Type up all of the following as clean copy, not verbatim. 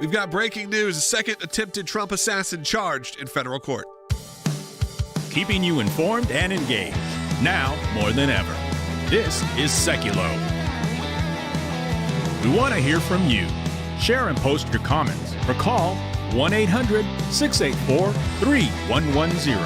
We've got breaking news. A second attempted Trump assassin charged in federal court. Keeping you informed and engaged, now more than ever. This is Seculo. We want to hear from you. Share and post your comments or call 1-800-684-3110.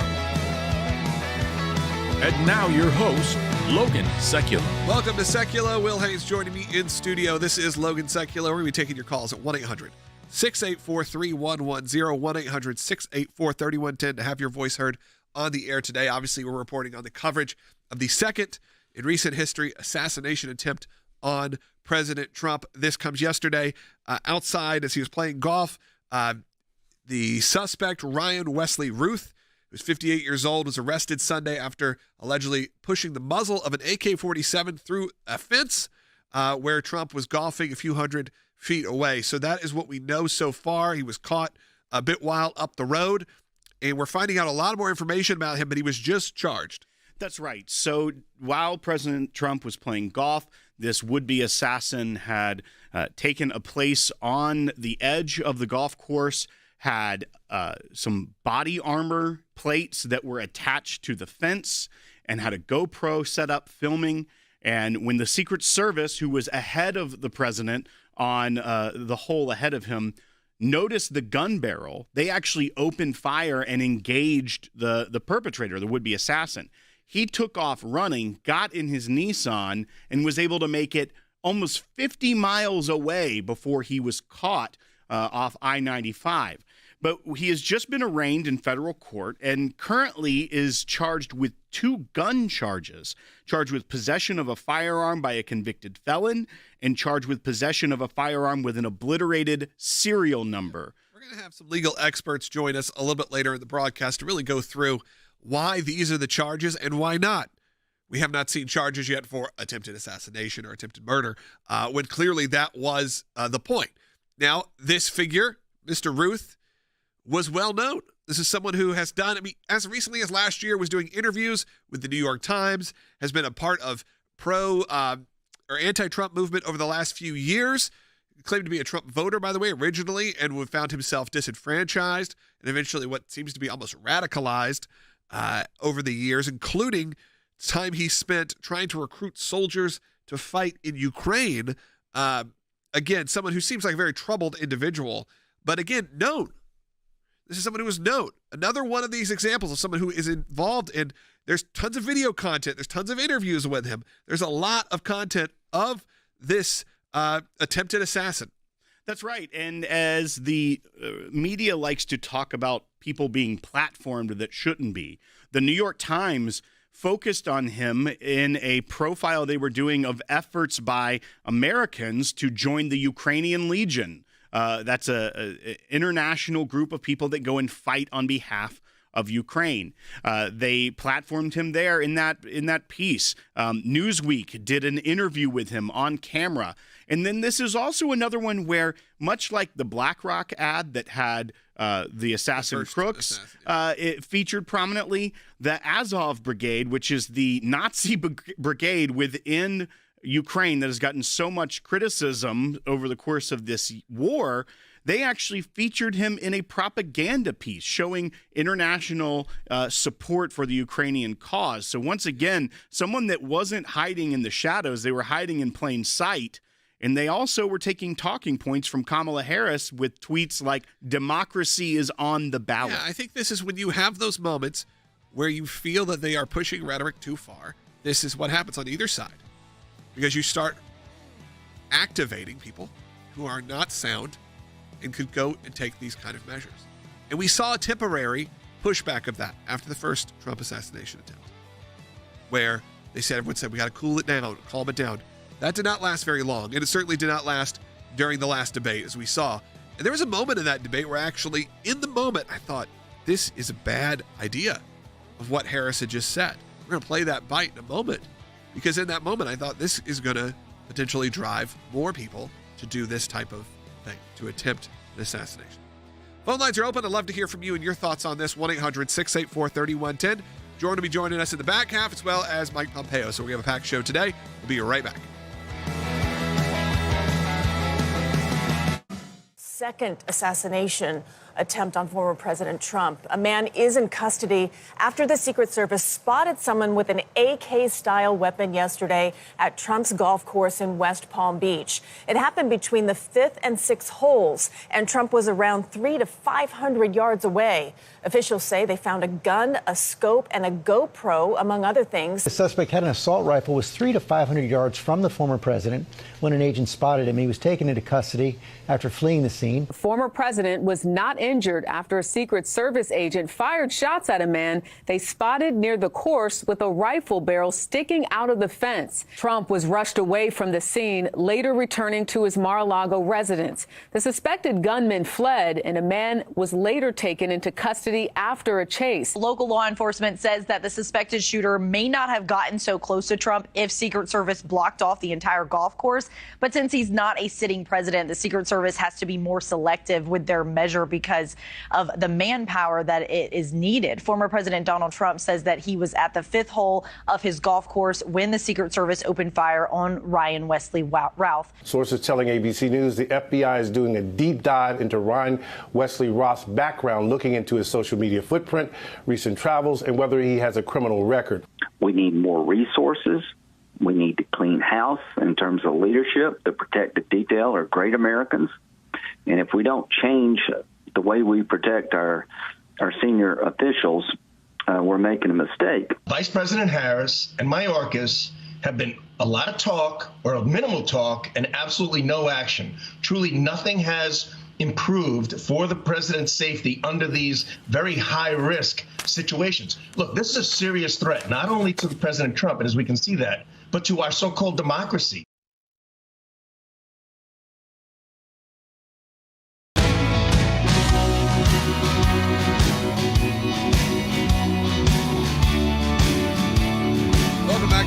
And now your host, Logan Seculo. Welcome to Seculo. Will Hayes joining me in studio. This is Logan Seculo. We're going to be taking your calls at 1-800-684-3110, 1-800-684-3110 to have your voice heard on the air today. Obviously, we're reporting on the coverage of the second in recent history assassination attempt on President Trump. This comes yesterday outside as he was playing golf. The suspect, Ryan Wesley Ruth, who's 58 years old, was arrested Sunday after allegedly pushing the muzzle of an AK-47 through a fence where Trump was golfing a few hundred feet away. So that is what we know so far. He was caught a bit while up the road, and we're finding out a lot more information about him, but he was just charged. That's right. So while President Trump was playing golf, this would-be assassin had taken a place on the edge of the golf course, had some body armor plates that were attached to the fence, and had a GoPro set up filming. And when the Secret Service, who was ahead of the president on the hole ahead of him, noticed the gun barrel, they actually opened fire and engaged the perpetrator, the would-be assassin. He took off running, got in his Nissan, and was able to make it almost 50 miles away before he was caught off I-95. But he has just been arraigned in federal court and currently is charged with 2 gun charges, charged with possession of a firearm by a convicted felon and charged with possession of a firearm with an obliterated serial number. We're going to have some legal experts join us a little bit later in the broadcast to really go through why these are the charges and why not. We have not seen charges yet for attempted assassination or attempted murder, when clearly that was the point. Now, this figure, Mr. Ruth, was well known. This is someone who has done, as recently as last year, was doing interviews with the New York Times, has been a part of or anti-Trump movement over the last few years, claimed to be a Trump voter, by the way, originally, and found himself disenfranchised and eventually what seems to be almost radicalized over the years, including time he spent trying to recruit soldiers to fight in Ukraine. Again, someone who seems like a very troubled individual, but again, known. This is someone who is known. Another one of these examples of someone who is involved in, there's tons of video content. There's tons of interviews with him. There's a lot of content of this attempted assassin. That's right. And as the media likes to talk about people being platformed that shouldn't be, the New York Times focused on him in a profile they were doing of efforts by Americans to join the Ukrainian Legion. That's an international group of people that go and fight on behalf of Ukraine. They platformed him there in that piece. Newsweek did an interview with him on camera. And then this is also another one where, much like the BlackRock ad that had the assassin crooks, it featured prominently the Azov Brigade, which is the Nazi brigade within Ukraine that has gotten so much criticism over the course of this war. They actually featured him in a propaganda piece showing international support for the Ukrainian cause. So once again, someone that wasn't hiding in the shadows, they were hiding in plain sight. And they also were taking talking points from Kamala Harris with tweets like, democracy is on the ballot. Yeah, I think this is when you have those moments where you feel that they are pushing rhetoric too far. This is what happens on either side. Because you start activating people who are not sound and could go and take these kind of measures. And we saw a temporary pushback of that after the first Trump assassination attempt, where everyone said, we got to cool it down, calm it down. That did not last very long, and it certainly did not last during the last debate, as we saw. And there was a moment in that debate where actually, in the moment, I thought, this is a bad idea of what Harris had just said. We're going to play that bite in a moment, because in that moment, I thought this is going to potentially drive more people to do this type of thing, to attempt an assassination. Phone lines are open. I'd love to hear from you and your thoughts on this. 1-800-684-3110. Jordan will be joining us in the back half, as well as Mike Pompeo. So we have a packed show today. We'll be right back. Second assassination attempt on former President Trump. A man is in custody after the Secret Service spotted someone with an AK-style weapon yesterday at Trump's golf course in West Palm Beach. It happened between the 5th and 6th holes, and Trump was around 300 to 500 yards away. Officials say they found a gun, a scope, and a GoPro, among other things. The suspect had an assault rifle, was 300 to 500 yards from the former president when an agent spotted him. He was taken into custody after fleeing the scene. The former president was not injured after a Secret Service agent fired shots at a man they spotted near the course with a rifle barrel sticking out of the fence. Trump was rushed away from the scene, later returning to his Mar-a-Lago residence. The suspected gunman fled, and a man was later taken into custody after a chase. Local law enforcement says that the suspected shooter may not have gotten so close to Trump if Secret Service blocked off the entire golf course. But since he's not a sitting president, the Secret Service has to be more selective with their measure because of the manpower that it is needed. Former President Donald Trump says that he was at the 5th hole of his golf course when the Secret Service opened fire on Ryan Wesley Routh. Sources telling ABC News the FBI is doing a deep dive into Ryan Wesley Roth's background, looking into his social media footprint, recent travels, and whether he has a criminal record. We need more resources. We need to clean house in terms of leadership. The protective detail are great Americans. And if we don't change the way we protect our senior officials, we're making a mistake. Vice President Harris and Mayorkas have been a lot of talk or minimal talk and absolutely no action. Truly nothing has improved for the president's safety under these very high-risk situations. Look, this is a serious threat, not only to President Trump, and as we can see that, but to our so-called democracy.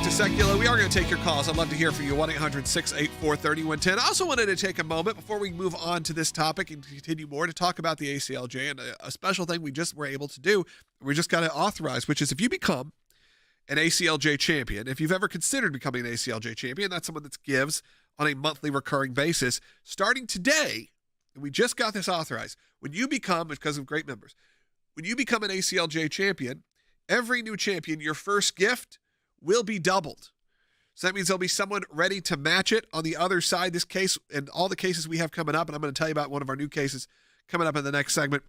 Secular. We are going to take your calls. I'd love to hear from you. 1-800-684-3110. I also wanted to take a moment before we move on to this topic and continue more to talk about the ACLJ and a special thing we just were able to do. We just got to authorize, which is if you become an ACLJ champion, if you've ever considered becoming an ACLJ champion, that's someone that gives on a monthly recurring basis. Starting today, and we just got this authorized, when you become, because of great members, when you become an ACLJ champion, every new champion, your first gift will be doubled. So that means there'll be someone ready to match it on the other side. This case and all the cases we have coming up, and I'm going to tell you about one of our new cases coming up in the next segment,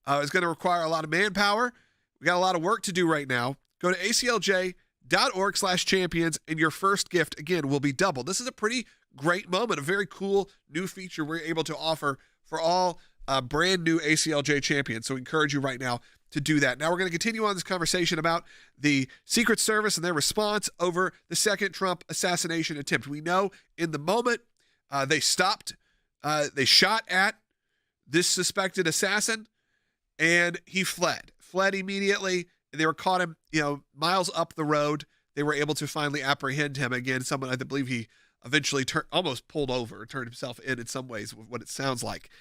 is going to require a lot of manpower. We got a lot of work to do right now. Go to aclj.org/champions, and your first gift, again, will be doubled. This is a pretty great moment, a very cool new feature we're able to offer for all brand new ACLJ champions. So we encourage you right now to do that. Now we're going to continue on this conversation about the Secret Service and their response over the second Trump assassination attempt. We know in the moment they shot at this suspected assassin, and he fled immediately. They were caught him, miles up the road. They were able to finally apprehend him. Again, someone I believe he eventually almost pulled over, turned himself in some ways, what it sounds like.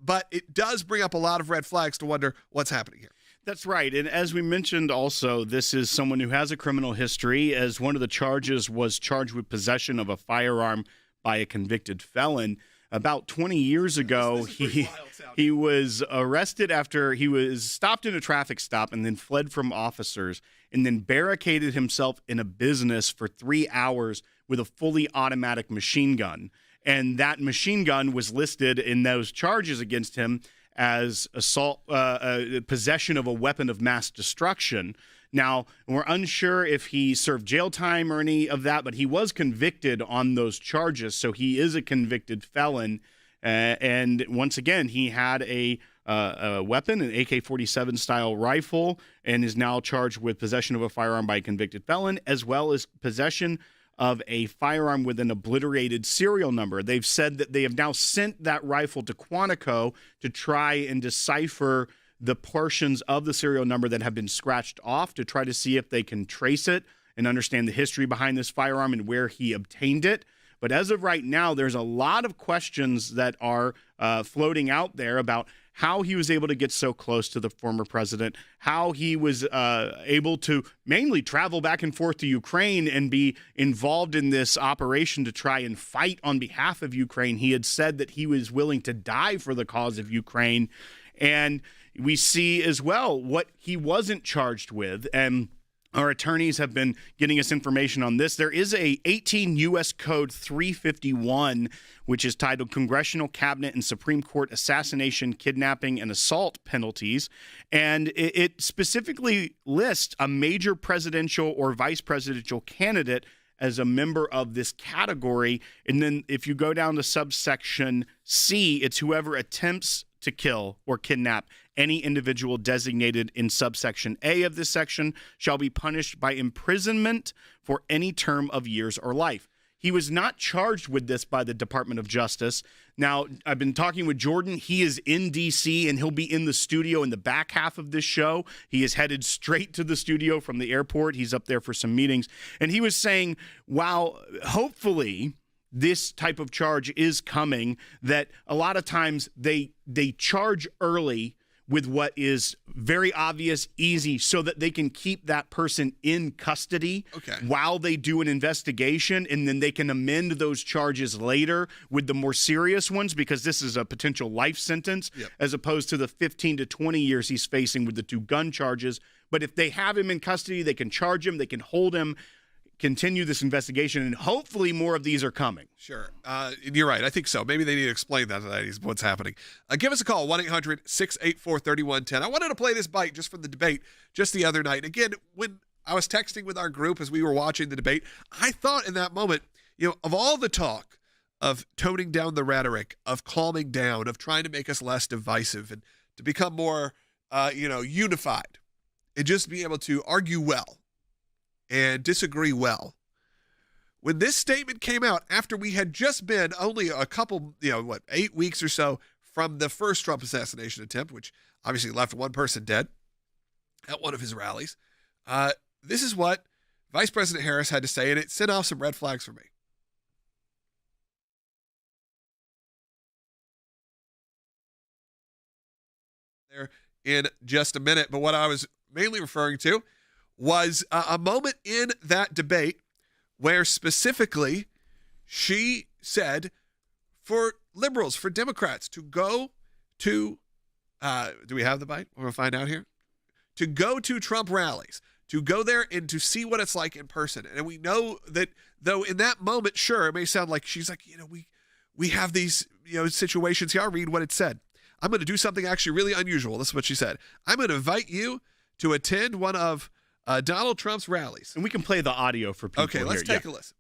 But it does bring up a lot of red flags to wonder what's happening here. That's right. And as we mentioned also, this is someone who has a criminal history, as one of the charges was charged with possession of a firearm by a convicted felon. About 20 years ago, he was arrested after he was stopped in a traffic stop and then fled from officers and then barricaded himself in a business for 3 hours with a fully automatic machine gun. And that machine gun was listed in those charges against him as assault, possession of a weapon of mass destruction. Now, we're unsure if he served jail time or any of that, but he was convicted on those charges, so he is a convicted felon. And once again, he had a weapon, an AK-47 style rifle, and is now charged with possession of a firearm by a convicted felon, as well as possession of a firearm with an obliterated serial number. They've said that they have now sent that rifle to Quantico to try and decipher the portions of the serial number that have been scratched off to try to see if they can trace it and understand the history behind this firearm and where he obtained it. But as of right now, there's a lot of questions that are floating out there about how he was able to get so close to the former president, how he was able to mainly travel back and forth to Ukraine and be involved in this operation to try and fight on behalf of Ukraine. He had said that he was willing to die for the cause of Ukraine. And we see as well what he wasn't charged with. And our attorneys have been getting us information on this. There is a 18 U.S. Code 351, which is titled Congressional Cabinet and Supreme Court Assassination, Kidnapping, and Assault Penalties. And it specifically lists a major presidential or vice presidential candidate as a member of this category. And then if you go down to subsection C, it's whoever attempts to kill or kidnap any individual designated in subsection A of this section shall be punished by imprisonment for any term of years or life. He was not charged with this by the Department of Justice. Now, I've been talking with Jordan. He is in D.C., and he'll be in the studio in the back half of this show. He is headed straight to the studio from the airport. He's up there for some meetings. And he was saying, while hopefully this type of charge is coming, that a lot of times they charge early with what is very obvious, easy, so that they can keep that person in custody while they do an investigation, and then they can amend those charges later with the more serious ones, because this is a potential life sentence as opposed to the 15 to 20 years he's facing with the 2 gun charges. But if they have him in custody, they can charge him, they can hold him, continue this investigation, and hopefully more of these are coming. Sure. You're right. I think so. Maybe they need to explain that is what's happening. Give us a call, 1-800-684-3110. I wanted to play this bite just from the debate just the other night. Again, when I was texting with our group as we were watching the debate, I thought in that moment, of all the talk of toning down the rhetoric, of calming down, of trying to make us less divisive and to become more, unified and just be able to argue well and disagree well. When this statement came out after we had just been only a couple, 8 weeks or so from the first Trump assassination attempt, which obviously left one person dead at one of his rallies, this is what Vice President Harris had to say, and it sent off some red flags for me. There in just a minute, but what I was mainly referring to was a moment in that debate where specifically she said for liberals, for Democrats to go to, do we have the bite? We're going to find out here. To go to Trump rallies, to go there and to see what it's like in person. And we know that though in that moment, sure, it may sound like she's like, we have these, situations here. I'll read what it said. I'm going to do something actually really unusual. This is what she said. I'm going to invite you to attend one of Donald Trump's rallies. And we can play the audio for people. Okay, let's take a listen.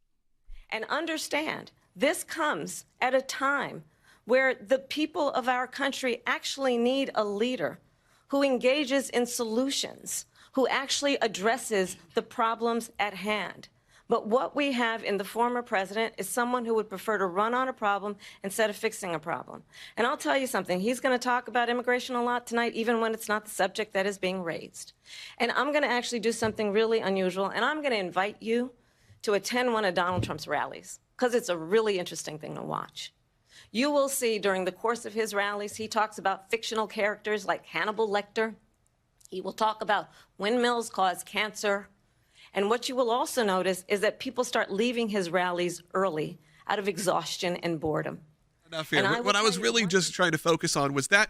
And understand, this comes at a time where the people of our country actually need a leader who engages in solutions, who actually addresses the problems at hand. But what we have in the former president is someone who would prefer to run on a problem instead of fixing a problem. And I'll tell you something, he's going to talk about immigration a lot tonight, even when it's not the subject that is being raised. And I'm going to actually do something really unusual, and I'm going to invite you to attend one of Donald Trump's rallies, because it's a really interesting thing to watch. You will see during the course of his rallies, he talks about fictional characters like Hannibal Lecter. He will talk about windmills cause cancer. And what you will also notice is that people start leaving his rallies early out of exhaustion and boredom. Enough here. What I was really just trying to focus on was that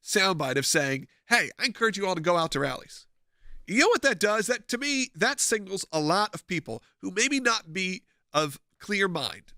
soundbite of saying, hey, I encourage you all to go out to rallies. You know what that does? That to me, that signals a lot of people who maybe not be of clear mind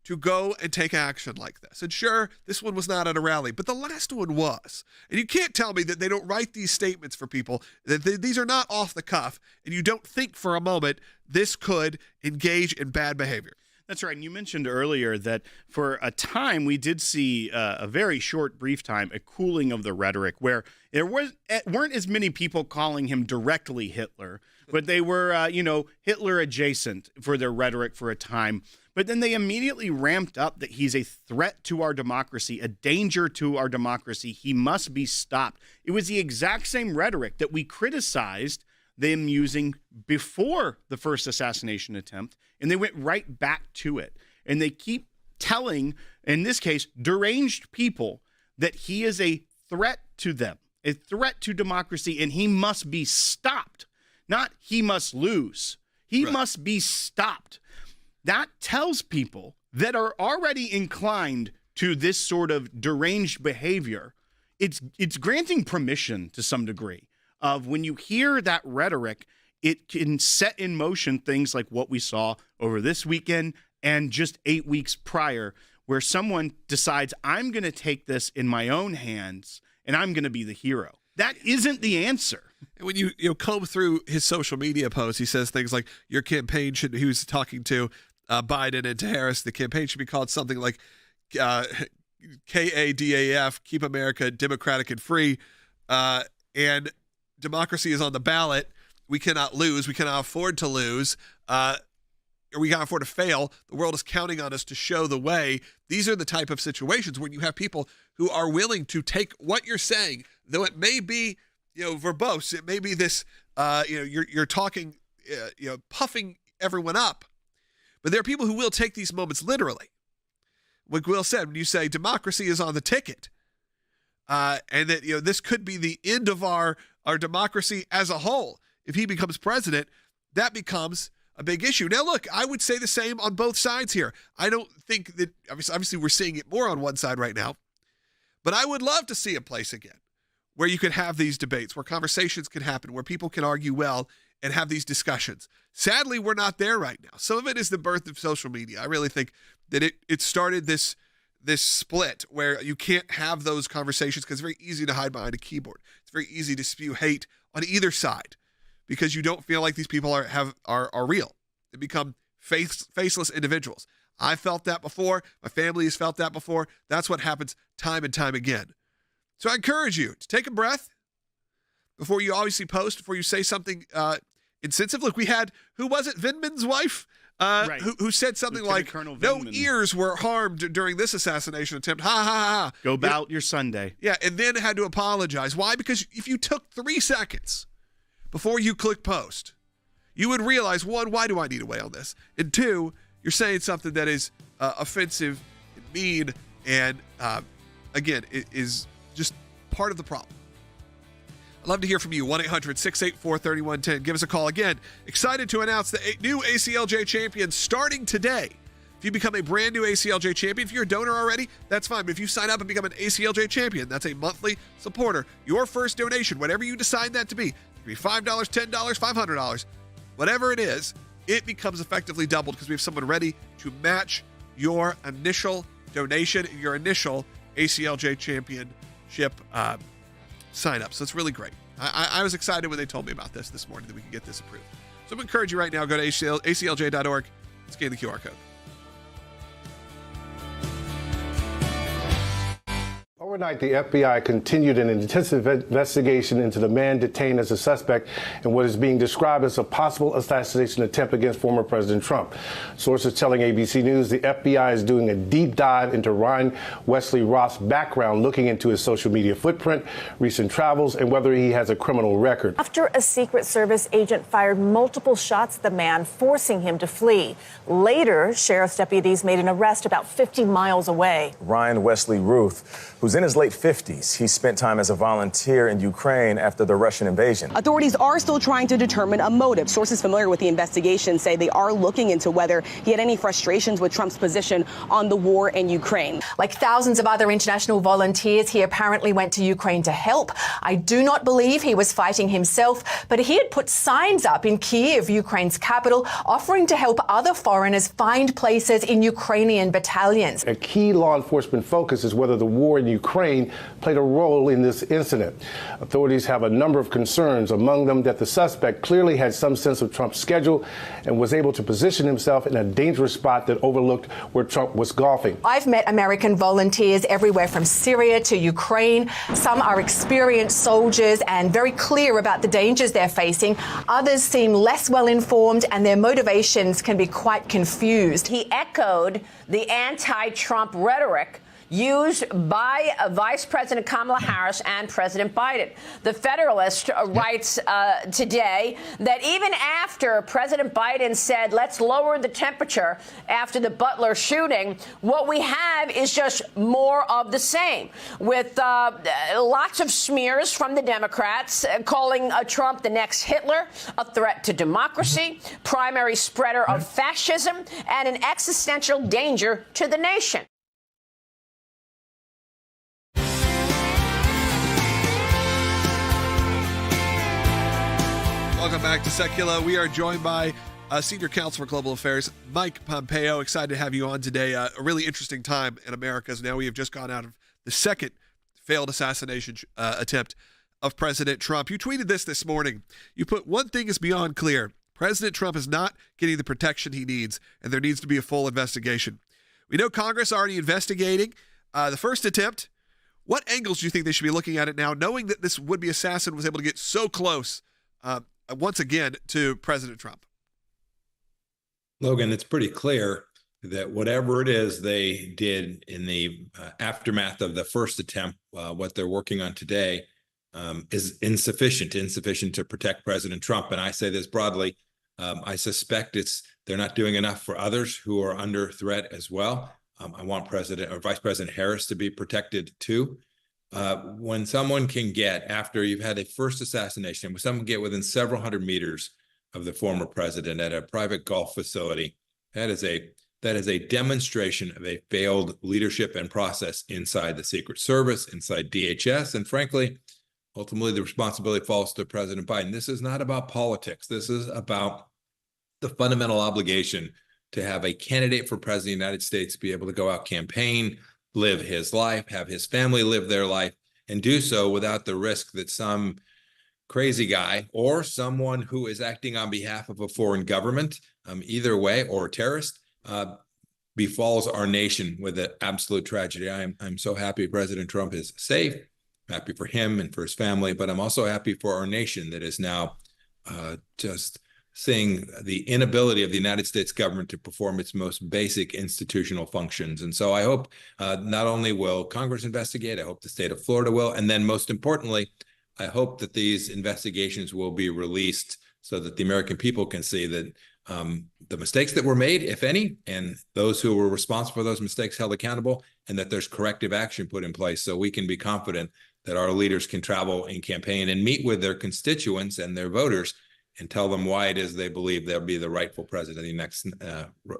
to go and take action like this. And sure, this one was not at a rally, but the last one was. And you can't tell me that they don't write these statements for people, that these are not off the cuff, and you don't think for a moment this could engage in bad behavior. That's right. And you mentioned earlier that for a time we did see a very short, brief time, a cooling of the rhetoric where there weren't as many people calling him directly Hitler, but they were, Hitler adjacent for their rhetoric for a time. But then they immediately ramped up that he's a threat to our democracy, a danger to our democracy. He must be stopped. It was the exact same rhetoric that we criticized them using before the first assassination attempt, and they went right back to it. And they keep telling, in this case, deranged people that he is a threat to them, a threat to democracy, and he must be stopped. Not he must lose. He must be stopped. That tells people that are already inclined to this sort of deranged behavior, it's granting permission to some degree of when you hear that rhetoric, it can set in motion things like what we saw over this weekend and just 8 weeks prior, where someone decides, I'm going to take this in my own hands and I'm going to be the hero. That isn't the answer. And when you comb through his social media posts, he says things like your campaign should, he was talking to Biden and to Harris, the campaign should be called something like KADAF, Keep America Democratic and Free, and democracy is on the ballot. We cannot lose. We cannot afford to lose. Or we can't afford to fail. The world is counting on us to show the way. These are the type of situations when you have people who are willing to take what you're saying, though it may be, verbose. It may be this, you're talking, puffing everyone up. But there are people who will take these moments literally. Like Will said, when you say democracy is on the ticket, and that this could be the end of our democracy as a whole. If he becomes president, that becomes a big issue. Now, look, I would say the same on both sides here. I don't think that, obviously we're seeing it more on one side right now, but I would love to see a place again where you could have these debates, where conversations can happen, where people can argue well and have these discussions. Sadly, we're not there right now. Some of it is the birth of social media. I really think that it started this split where you can't have those conversations because it's very easy to hide behind a keyboard. It's very easy to spew hate on either side because you don't feel like these people are real. They become faceless individuals. I felt that before. My family has felt that before. That's what happens time and time again. So I encourage you to take a breath before you obviously post, before you say something insensitive. Look, we had, who was it? Vindman's wife? Right. Who said something like, no ears were harmed during this assassination attempt. Ha, ha, ha. Go about your Sunday. Yeah, and then had to apologize. Why? Because if you took 3 seconds before you click post, you would realize, 1, why do I need to weigh on this? And 2, you're saying something that is offensive, and mean, and again, it is just part of the problem. I'd love to hear from you. 1-800-684-3110. Give us a call. Again, excited to announce the new ACLJ champion starting today. If you become a brand new ACLJ champion, if you're a donor already, that's fine. But if you sign up and become an ACLJ champion, that's a monthly supporter. Your first donation, whatever you decide that to be, it could be $5, $10, $500, whatever it is, it becomes effectively doubled because we have someone ready to match your initial donation, your initial ACLJ championship sign up. So it's really great. I was excited when they told me about this morning that we can get this approved. So I'm encouraging you right now, go to aclj.org, scan the QR code. Overnight, the FBI continued an intensive investigation into the man detained as a suspect in what is being described as a possible assassination attempt against former President Trump. Sources telling ABC News the FBI is doing a deep dive into Ryan Wesley Roth's background, looking into his social media footprint, recent travels, and whether he has a criminal record. After a Secret Service agent fired multiple shots at the man, forcing him to flee. Later, sheriff's deputies made an arrest about 50 miles away. Ryan Wesley Roth, who's in his late 50s. He spent time as a volunteer in Ukraine after the Russian invasion. Authorities are still trying to determine a motive. Sources familiar with the investigation say they are looking into whether he had any frustrations with Trump's position on the war in Ukraine. Like thousands of other international volunteers, he apparently went to Ukraine to help. I do not believe he was fighting himself, but he had put signs up in Kyiv, Ukraine's capital, offering to help other foreigners find places in Ukrainian battalions. A key law enforcement focus is whether the war in Ukraine played a role in this incident. Authorities have a number of concerns, among them that the suspect clearly had some sense of Trump's schedule and was able to position himself in a dangerous spot that overlooked where Trump was golfing. I've met American volunteers everywhere from Syria to Ukraine. Some are experienced soldiers and very clear about the dangers they're facing. Others seem less well informed and their motivations can be quite confused. He echoed the anti-Trump rhetoric used by Vice President Kamala Harris and President Biden. The Federalist writes today that even after President Biden said, let's lower the temperature after the Butler shooting, what we have is just more of the same, with lots of smears from the Democrats calling Trump the next Hitler, a threat to democracy, primary spreader of fascism, and an existential danger to the nation. Welcome back to Secular. We are joined by Senior Counsel for Global Affairs, Mike Pompeo. Excited to have you on today. A really interesting time in America, as now we have just gone out of the second failed assassination attempt of President Trump. You tweeted this morning. You put, one thing is beyond clear. President Trump is not getting the protection he needs, and there needs to be a full investigation. We know Congress already investigating the first attempt. What angles do you think they should be looking at it now, knowing that this would-be assassin was able to get so close once again to President Trump? Logan, it's pretty clear that whatever it is they did in the aftermath of the first attempt, what they're working on today is insufficient to protect President Trump. And I say this broadly. I suspect they're not doing enough for others who are under threat as well. I want Vice President Harris to be protected too. When someone can get, after you've had a first assassination, when someone can get within several hundred meters of the former president at a private golf facility, that is a demonstration of a failed leadership and process inside the Secret Service, inside DHS, and frankly, ultimately, the responsibility falls to President Biden. This is not about politics. This is about the fundamental obligation to have a candidate for president of the United States be able to go out, campaign, live his life, have his family live their life, and do so without the risk that some crazy guy or someone who is acting on behalf of a foreign government, either way, or a terrorist, befalls our nation with an absolute tragedy. I'm so happy President Trump is safe. Happy for him and for his family, but I'm also happy for our nation that is now just seeing the inability of the United States government to perform its most basic institutional functions. And so I hope not only will Congress investigate, I hope the state of Florida will, and then most importantly, I hope that these investigations will be released so that the American people can see that the mistakes that were made, if any, and those who were responsible for those mistakes held accountable, and that there's corrective action put in place so we can be confident that our leaders can travel and campaign and meet with their constituents and their voters and tell them why it is they believe they'll be the rightful president, the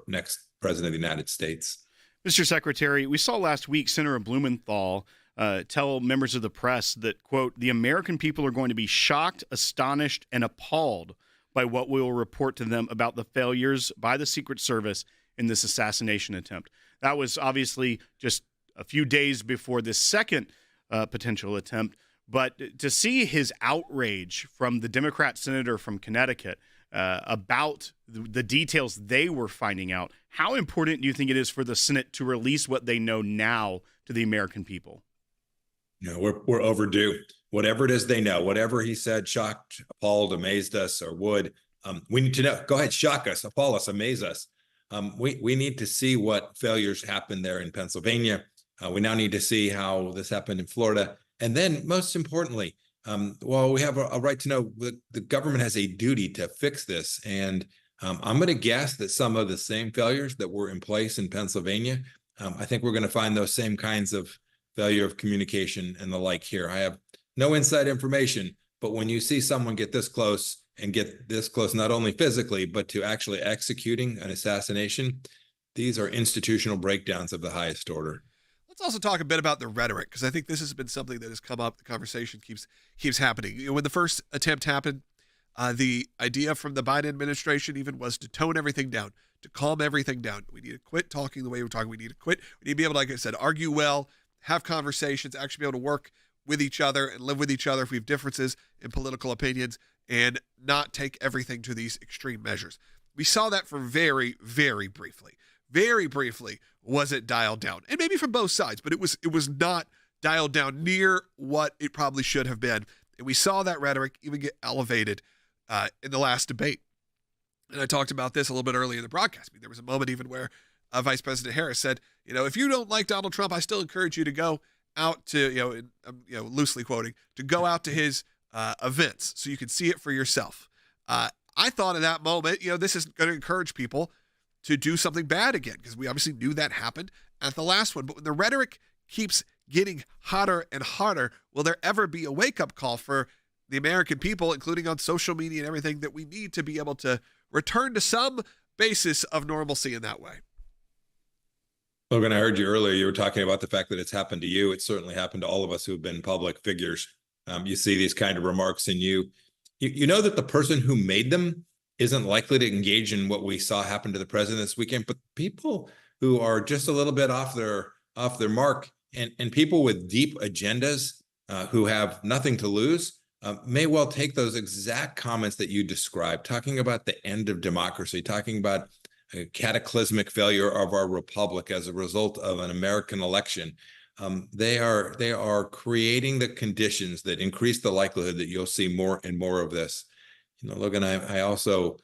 next president of the United States. Mr. Secretary, we saw last week Senator Blumenthal tell members of the press that, quote, the American people are going to be shocked, astonished, and appalled by what we will report to them about the failures by the Secret Service in this assassination attempt. That was obviously just a few days before this second potential attempt. But to see his outrage from the Democrat senator from Connecticut about the details they were finding out, how important do you think it is for the Senate to release what they know now to the American people? We're overdue. Whatever it is they know, whatever he said, shocked, appalled, amazed us, or would, we need to know. Go ahead, shock us, appall us, amaze us. We need to see what failures happened there in Pennsylvania. We now need to see how this happened in Florida. And then, most importantly, while we have a right to know, the government has a duty to fix this. And I'm going to guess that some of the same failures that were in place in Pennsylvania, I think we're going to find those same kinds of failure of communication and the like here. I have no inside information, but when you see someone get this close and get this close, not only physically, but to actually executing an assassination, these are institutional breakdowns of the highest order. Let's also talk a bit about the rhetoric, because I think this has been something that has come up. The conversation keeps happening. When the first attempt happened, the idea from the Biden administration even was to tone everything down, to calm everything down. We need to quit talking the way we're talking. We need to quit. We need to be able to, like I said, argue well, have conversations, actually be able to work with each other and live with each other if we have differences in political opinions, and not take everything to these extreme measures. We saw that for very, very briefly. Very briefly was it dialed down, and maybe from both sides, but it was not dialed down near what it probably should have been. And we saw that rhetoric even get elevated in the last debate. And I talked about this a little bit earlier in the broadcast. I mean, there was a moment even where Vice President Harris said, if you don't like Donald Trump, I still encourage you to go out to, loosely quoting, to go out to his events so you can see it for yourself. I thought in that moment, this is going to encourage people to do something bad again, because we obviously knew that happened at the last one. But when the rhetoric keeps getting hotter and hotter, will there ever be a wake-up call for the American people, including on social media and everything, that we need to be able to return to some basis of normalcy in that way? Logan, I heard you earlier. You were talking about the fact that it's happened to you. It's certainly happened to all of us who have been public figures. You see these kind of remarks, and you know that the person who made them isn't likely to engage in what we saw happen to the president this weekend. But people who are just a little bit off their mark, and people with deep agendas who have nothing to lose, may well take those exact comments that you described, talking about the end of democracy, talking about a cataclysmic failure of our republic as a result of an American election. They are creating the conditions that increase the likelihood that you'll see more and more of this. Logan, I also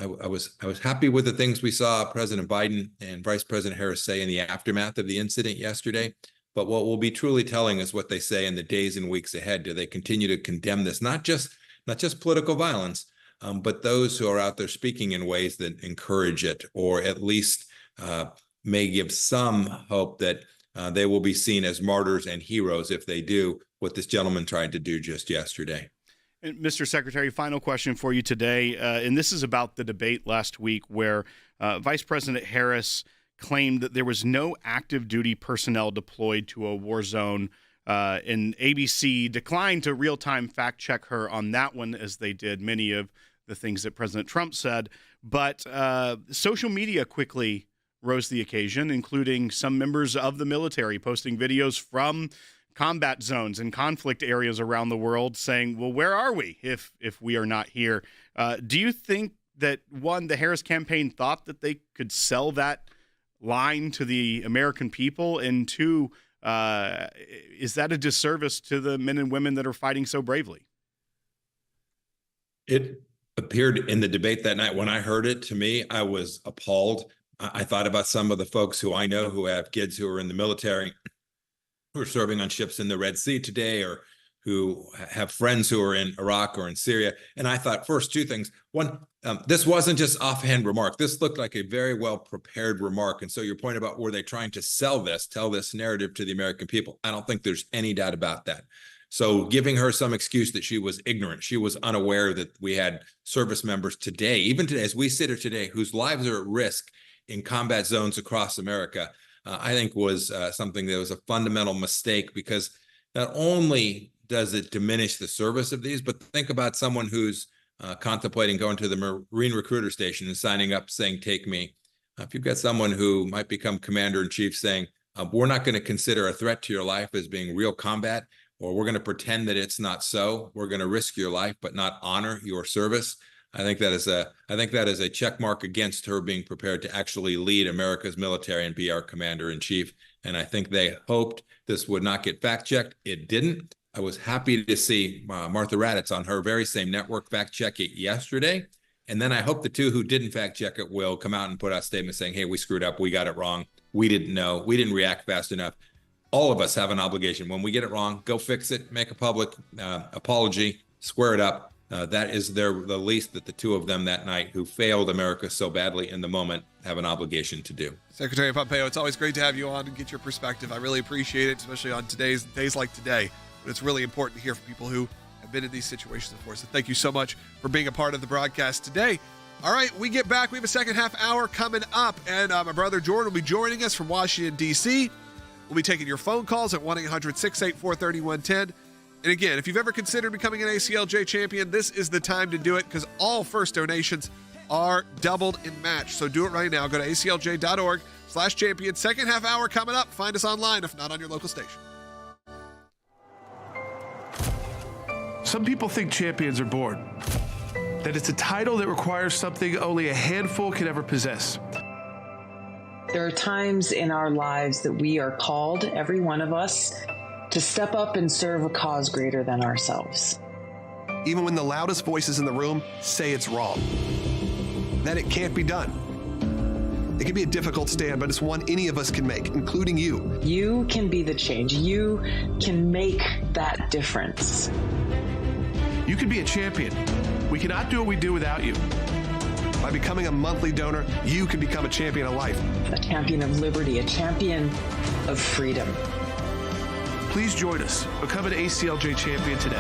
was happy with the things we saw President Biden and Vice President Harris say in the aftermath of the incident yesterday. But what will be truly telling is what they say in the days and weeks ahead. Do they continue to condemn this? Not just political violence, but those who are out there speaking in ways that encourage it, or at least may give some hope that they will be seen as martyrs and heroes if they do what this gentleman tried to do just yesterday. And Mr. Secretary, final question for you today, and this is about the debate last week where Vice President Harris claimed that there was no active duty personnel deployed to a war zone, and ABC declined to real-time fact-check her on that one, as they did many of the things that President Trump said. But social media quickly rose to the occasion, including some members of the military posting videos from combat zones and conflict areas around the world saying, well, where are we if we are not here? Do you think that, one, the Harris campaign thought that they could sell that line to the American people, and two, is that a disservice to the men and women that are fighting so bravely? It appeared in the debate that night. When I heard it, to me, I was appalled. I thought about some of the folks who I know who have kids who are in the military, who are serving on ships in the Red Sea today, or who have friends who are in Iraq or in Syria. And I thought, first, two things. One, this wasn't just offhand remark. This looked like a very well prepared remark. And so your point about, were they trying to tell this narrative to the American people? I don't think there's any doubt about that. So giving her some excuse that she was ignorant, she was unaware that we had service members today, even today, as we sit here today, whose lives are at risk in combat zones across America, I think was something that was a fundamental mistake, because not only does it diminish the service of these, but think about someone who's contemplating going to the Marine recruiter station and signing up saying, take me. If you've got someone who might become commander-in-chief saying, we're not going to consider a threat to your life as being real combat, or we're going to pretend that it's not so. We're going to risk your life, but not honor your service. I think that is a check mark against her being prepared to actually lead America's military and be our commander-in-chief. And I think they hoped this would not get fact-checked. It didn't. I was happy to see Martha Raddatz on her very same network fact-check it yesterday. And then I hope the two who didn't fact-check it will come out and put out statements saying, hey, we screwed up. We got it wrong. We didn't know. We didn't react fast enough. All of us have an obligation. When we get it wrong, go fix it, make a public apology, square it up. That is the least that the two of them that night, who failed America so badly in the moment, have an obligation to do. Secretary Pompeo, it's always great to have you on and get your perspective. I really appreciate it, especially on days like today. But it's really important to hear from people who have been in these situations before. So thank you so much for being a part of the broadcast today. All right, we get back. We have a second half hour coming up, and my brother Jordan will be joining us from Washington, D.C. We'll be taking your phone calls at 1-800-684-3110. And again, if you've ever considered becoming an ACLJ champion, this is the time to do it, because all first donations are doubled and matched. So do it right now. Go to aclj.org/champion. Second half hour coming up. Find us online, if not on your local station. Some people think champions are bored, that it's a title that requires something only a handful can ever possess. There are times in our lives that we are called, every one of us, to step up and serve a cause greater than ourselves. Even when the loudest voices in the room say it's wrong, that it can't be done. It can be a difficult stand, but it's one any of us can make, including you. You can be the change. You can make that difference. You can be a champion. We cannot do what we do without you. By becoming a monthly donor, you can become a champion of life. A champion of liberty, a champion of freedom. Please join us. Become an ACLJ champion today.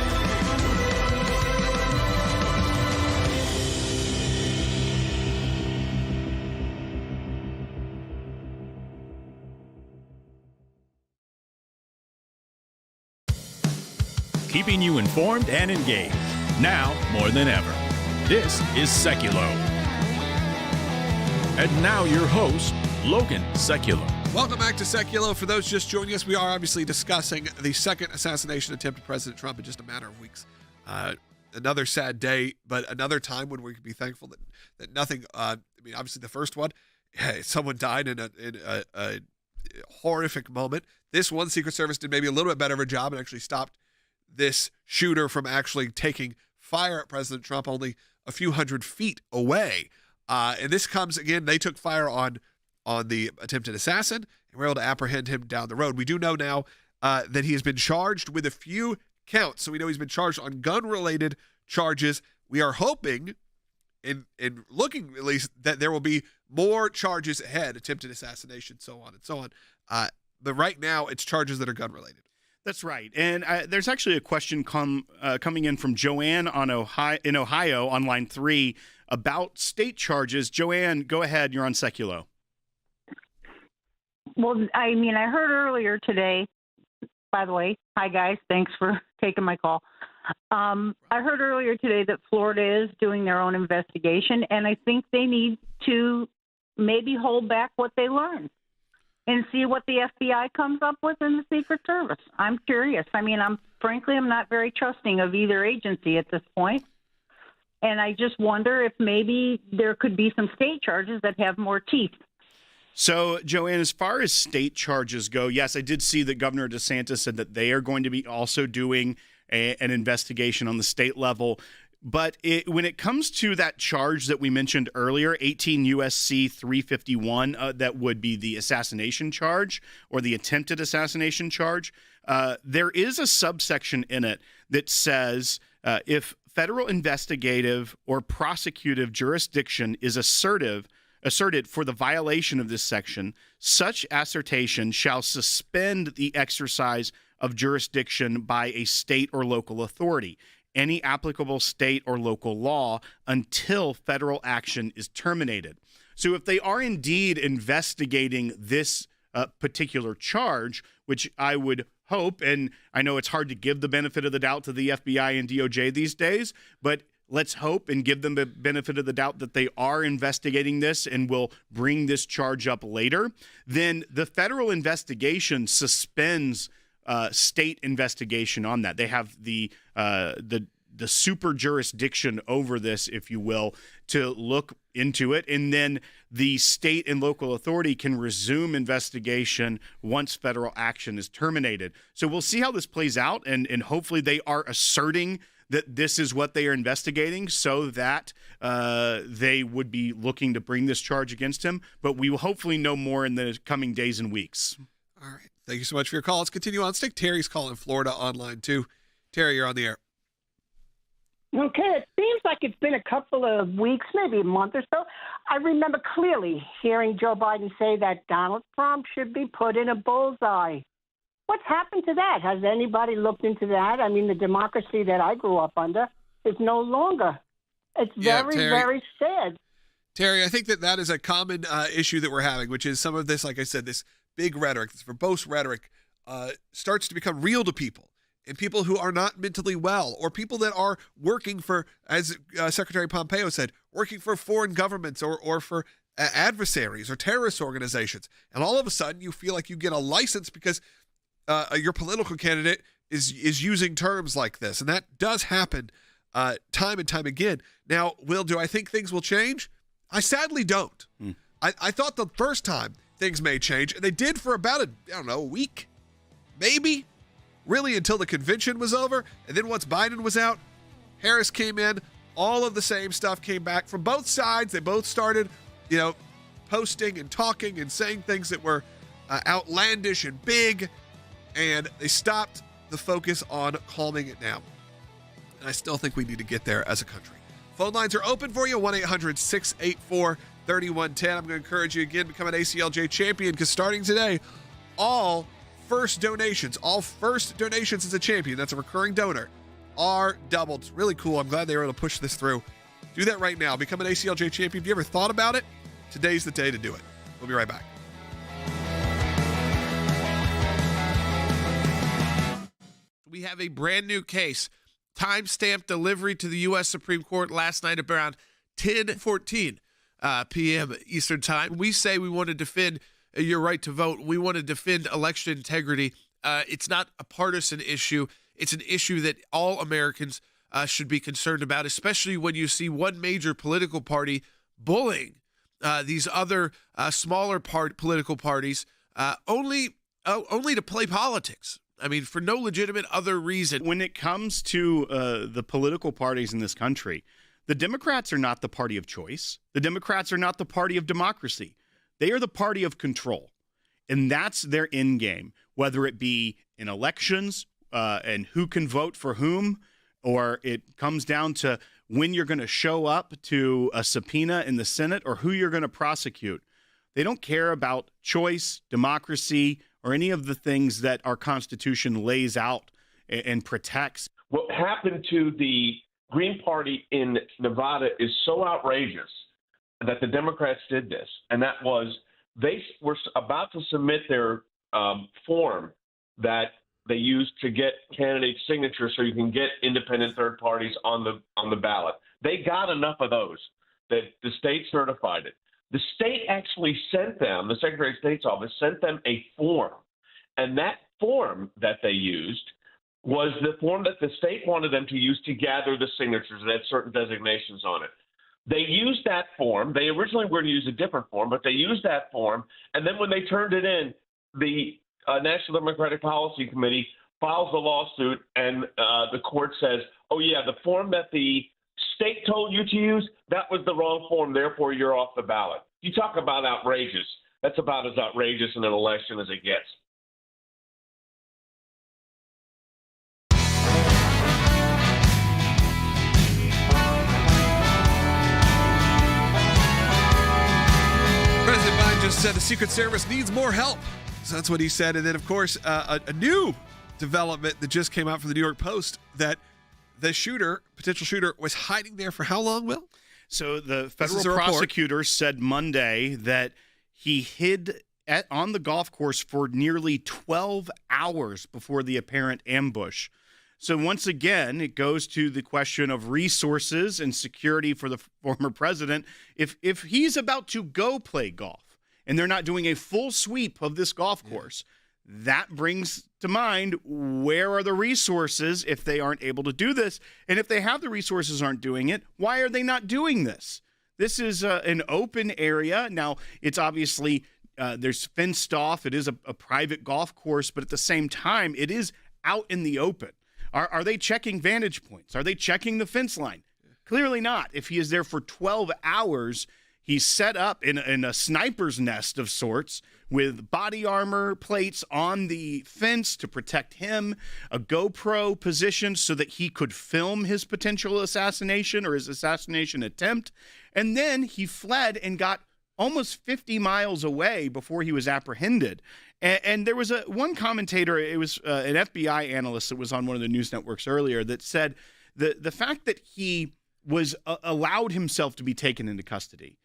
Keeping you informed and engaged, now more than ever. This is Seculo. And now your host, Logan Seculo. Welcome back to Seculo. For those just joining us, we are obviously discussing the second assassination attempt of President Trump in just a matter of weeks. Another sad day, but another time when we can be thankful that nothing, obviously the first one, someone died in a horrific moment. This one, Secret Service did maybe a little bit better of a job and actually stopped this shooter from actually taking fire at President Trump only a few hundred feet away. And this comes, again, they took fire on the attempted assassin, and we're able to apprehend him down the road. We do know now that he has been charged with a few counts. So we know he's been charged on gun-related charges. We are hoping, in looking at least, that there will be more charges ahead, attempted assassination, so on and so on. But right now, it's charges that are gun-related. That's right. And there's actually a question coming in from Joanne in Ohio on line 3 about state charges. Joanne, go ahead. You're on Seculo. Well, I heard earlier today, by the way, hi guys, thanks for taking my call. I heard earlier today that Florida is doing their own investigation, and I think they need to maybe hold back what they learned and see what the FBI comes up with in the Secret Service. I'm curious. I'm not very trusting of either agency at this point. And I just wonder if maybe there could be some state charges that have more teeth. So, Joanne, as far as state charges go, yes, I did see that Governor DeSantis said that they are going to be also doing an investigation on the state level. But when it comes to that charge that we mentioned earlier, 18 U.S.C. 351, that would be the assassination charge or the attempted assassination charge, there is a subsection in it that says if federal investigative or prosecutive jurisdiction is asserted for the violation of this section, such assertion shall suspend the exercise of jurisdiction by a state or local authority, any applicable state or local law, until federal action is terminated. So if they are indeed investigating this particular charge, which I would hope, and I know it's hard to give the benefit of the doubt to the FBI and DOJ these days, but let's hope and give them the benefit of the doubt that they are investigating this and will bring this charge up later, then the federal investigation suspends state investigation on that. They have the super jurisdiction over this, if you will, to look into it. And then the state and local authority can resume investigation once federal action is terminated. So we'll see how this plays out. And hopefully they are asserting that this is what they are investigating so that they would be looking to bring this charge against him. But we will hopefully know more in the coming days and weeks. All right. Thank you so much for your call. Let's continue on. Let's take Terry's call in Florida online, too. Terry, you're on the air. Okay, it seems like it's been a couple of weeks, maybe a month or so. I remember clearly hearing Joe Biden say that Donald Trump should be put in a bullseye. What's happened to that? Has anybody looked into that? The democracy that I grew up under is no longer. It's very sad. Terry, I think that is a common issue that we're having, which is some of this, like I said, this big rhetoric, this verbose rhetoric, starts to become real to people, and people who are not mentally well, or people that are working for, as Secretary Pompeo said, working for foreign governments or for adversaries or terrorist organizations. And all of a sudden you feel like you get a license because your political candidate is using terms like this. And that does happen time and time again. Now, Will, do I think things will change? I sadly don't. I thought the first time things may change, and they did for about a week, maybe, really until the convention was over. And then once Biden was out, Harris came in, all of the same stuff came back from both sides. They both started, posting and talking and saying things that were outlandish and big, and they stopped the focus on calming it down. And I still think we need to get there as a country. Phone lines are open for you, 1-800-684-3110. I'm going to encourage you again to become an ACLJ champion, because starting today, all first donations as a champion, that's a recurring donor, are doubled. It's really cool. I'm glad they were able to push this through. Do that right now. Become an ACLJ champion. If you ever thought about it, today's the day to do it. We'll be right back. We have a brand new case. Timestamp delivery to the U.S. Supreme Court last night at around 10:14 p.m. Eastern Time. We say we want to defend your right to vote. We want to defend election integrity. It's not a partisan issue. It's an issue that all Americans should be concerned about, especially when you see one major political party bullying these other smaller political parties only to play politics. I mean, for no legitimate other reason. When it comes to the political parties in this country, the Democrats are not the party of choice. The Democrats are not the party of democracy. They are the party of control. And that's their end game, whether it be in elections and who can vote for whom, or it comes down to when you're going to show up to a subpoena in the Senate or who you're going to prosecute. They don't care about choice, democracy, or any of the things that our Constitution lays out and protects. What happened to the Green Party in Nevada is so outrageous that the Democrats did this, and that was they were about to submit their form that they used to get candidate signatures so you can get independent third parties on the ballot. They got enough of those that the state certified it. The state actually sent them, the Secretary of State's office sent them a form, and that form that they used was the form that the state wanted them to use to gather the signatures that had certain designations on it. They used that form. They originally were going to use a different form, but they used that form, and then when they turned it in, the National Democratic Policy Committee files a lawsuit, and the court says, oh, yeah, the form that the state told you to use, that was the wrong form, therefore you're off the ballot. You talk about outrageous. That's about as outrageous in an election as it gets. President Biden just said the Secret Service needs more help. So that's what he said. And then, of course, a new development that just came out from the New York Post, that the potential shooter, was hiding there for how long, Will? So the federal prosecutor said Monday that he hid on the golf course for nearly 12 hours before the apparent ambush. So once again, it goes to the question of resources and security for the former president. If he's about to go play golf and they're not doing a full sweep of this golf course, that brings to mind, where are the resources if they aren't able to do this? And if they have the resources, aren't doing it, why are they not doing this? This is an open area. Now, it's obviously there's fenced off. It is a private golf course, but at the same time, it is out in the open. Are they checking vantage points? Are they checking the fence line? Clearly not. If he is there for 12 hours, he's set up in a sniper's nest of sorts with body armor plates on the fence to protect him, a GoPro positioned so that he could film his potential assassination or his assassination attempt. And then he fled and got almost 50 miles away before he was apprehended. And there was one commentator, it was an FBI analyst that was on one of the news networks earlier, that said the fact that he was allowed himself to be taken into custody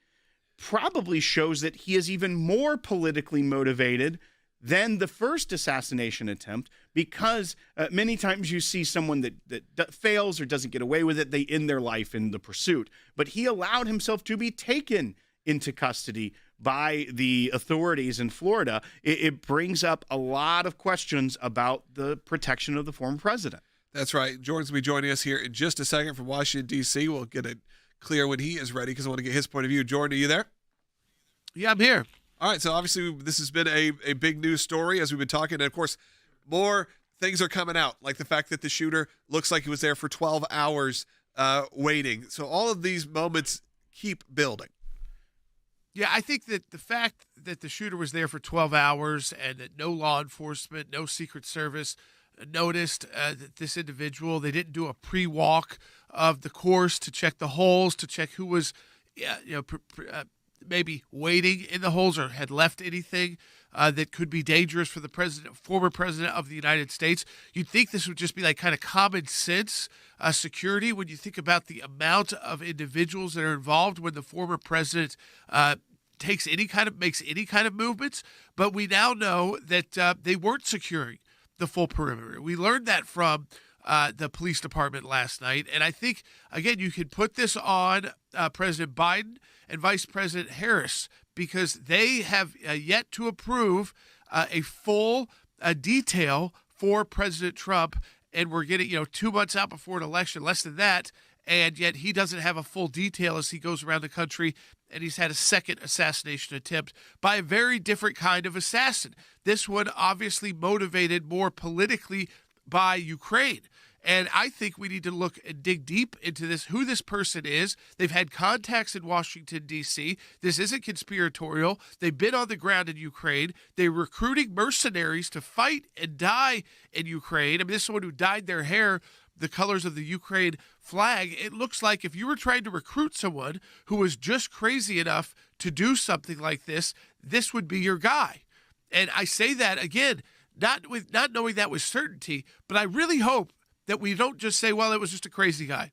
probably shows that he is even more politically motivated than the first assassination attempt, because many times you see someone that fails or doesn't get away with it, they end their life in the pursuit. But he allowed himself to be taken into custody by the authorities in Florida. It brings up a lot of questions about the protection of the former president. That's right. Jordan's going to be joining us here in just a second from Washington, D.C. We'll get it clear when he is ready, because I want to get his point of view. Jordan, are you there? Yeah, I'm here. All right, so obviously this has been a big news story as we've been talking, and of course more things are coming out, like the fact that the shooter looks like he was there for 12 hours waiting. So all of these moments keep building. Yeah, I think that the fact that the shooter was there for 12 hours and that no law enforcement, no Secret Service noticed that this individual, they didn't do a pre-walk of the course to check the holes, to check who was, maybe waiting in the holes or had left anything that could be dangerous for the former president of the United States. You'd think this would just be like kind of common sense security when you think about the amount of individuals that are involved when the former president makes any kind of movements. But we now know that they weren't securing the full perimeter. We learned that from the police department last night. And I think, again, you could put this on President Biden and Vice President Harris because they have yet to approve a full detail for President Trump. And we're getting, 2 months out before an election, less than that. And yet he doesn't have a full detail as he goes around the country. And he's had a second assassination attempt by a very different kind of assassin. This one obviously motivated more politically by Ukraine. And I think we need to look and dig deep into this, who this person is. They've had contacts in Washington, D.C. This isn't conspiratorial. They've been on the ground in Ukraine. They're recruiting mercenaries to fight and die in Ukraine. I mean, this is someone who dyed their hair the colors of the Ukraine flag. It looks like if you were trying to recruit someone who was just crazy enough to do something like this, this would be your guy. And I say that, again, not knowing that with certainty, but I really hope that we don't just say, well, it was just a crazy guy.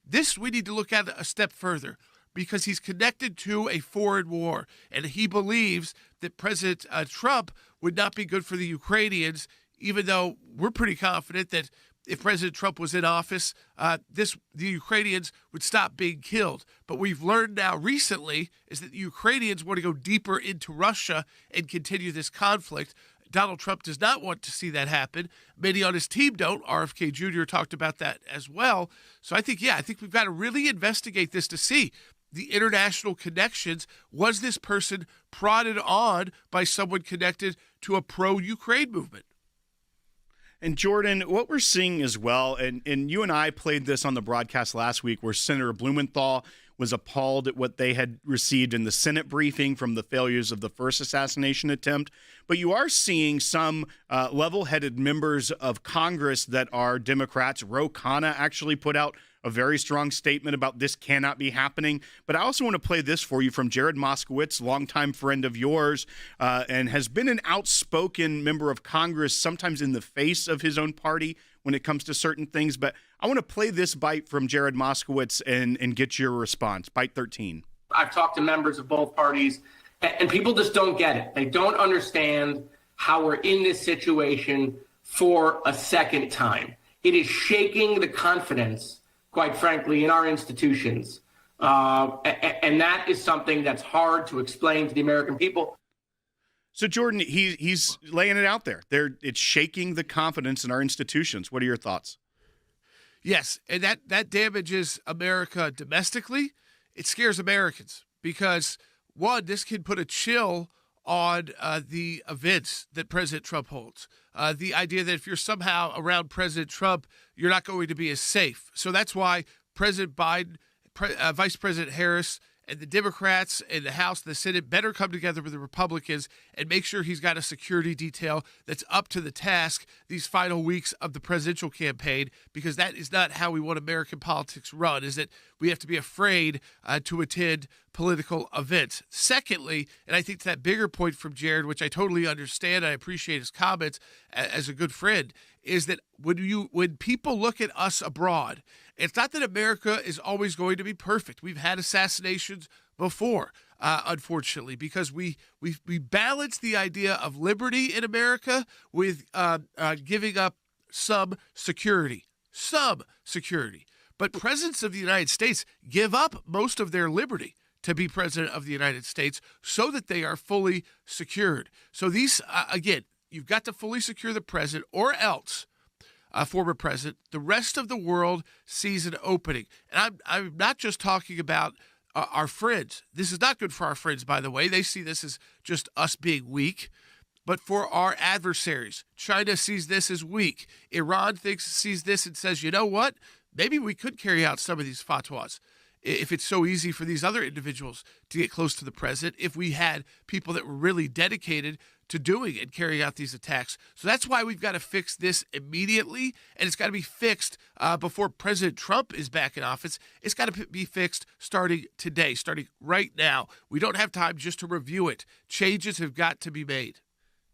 This we need to look at a step further because he's connected to a foreign war, and he believes that President Trump would not be good for the Ukrainians, even though we're pretty confident that if President Trump was in office, the Ukrainians would stop being killed. But we've learned now recently is that the Ukrainians want to go deeper into Russia and continue this conflict. Donald Trump does not want to see that happen. Many on his team don't. RFK Jr. talked about that as well. So I think we've got to really investigate this to see the international connections. Was this person prodded on by someone connected to a pro-Ukraine movement? And Jordan, what we're seeing as well, and you and I played this on the broadcast last week where Senator Blumenthal was appalled at what they had received in the Senate briefing from the failures of the first assassination attempt. But you are seeing some level-headed members of Congress that are Democrats. Ro Khanna actually put out a very strong statement about this cannot be happening. But I also want to play this for you from Jared Moskowitz, longtime friend of yours, and has been an outspoken member of Congress, sometimes in the face of his own party when it comes to certain things. But I want to play this bite from Jared Moskowitz and get your response. Bite 13. I've talked to members of both parties, and people just don't get it. They don't understand how we're in this situation for a second time. It is shaking the confidence, quite frankly, in our institutions. And that is something that's hard to explain to the American people. So, Jordan, he's laying it out there. It's shaking the confidence in our institutions. What are your thoughts? Yes, and that damages America domestically. It scares Americans because, one, this can put a chill on the events that President Trump holds. The idea that if you're somehow around President Trump, you're not going to be as safe. So that's why President Biden, Vice President Harris, and the Democrats in the House and the Senate better come together with the Republicans and make sure he's got a security detail that's up to the task these final weeks of the presidential campaign, because that is not how we want American politics run, is that we have to be afraid to attend political events. Secondly, and I think that bigger point from Jared, which I totally understand, I appreciate his comments as a good friend, is that when people look at us abroad, it's not that America is always going to be perfect. We've had assassinations before, unfortunately, because we balance the idea of liberty in America with giving up some security. But presidents of the United States give up most of their liberty to be president of the United States so that they are fully secured. So these, again, you've got to fully secure the president or else, former president, the rest of the world sees an opening. And I'm not just talking about our friends. This is not good for our friends, by the way. They see this as just us being weak. But for our adversaries, China sees this as weak. Iran sees this and says, you know what? Maybe we could carry out some of these fatwas. if it's so easy for these other individuals to get close to the president, if we had people that were really dedicated to doing and carrying out these attacks. So that's why we've got to fix this immediately, and it's got to be fixed before President Trump is back in office. It's got to be fixed starting today, starting right now. We don't have time just to review it. Changes have got to be made.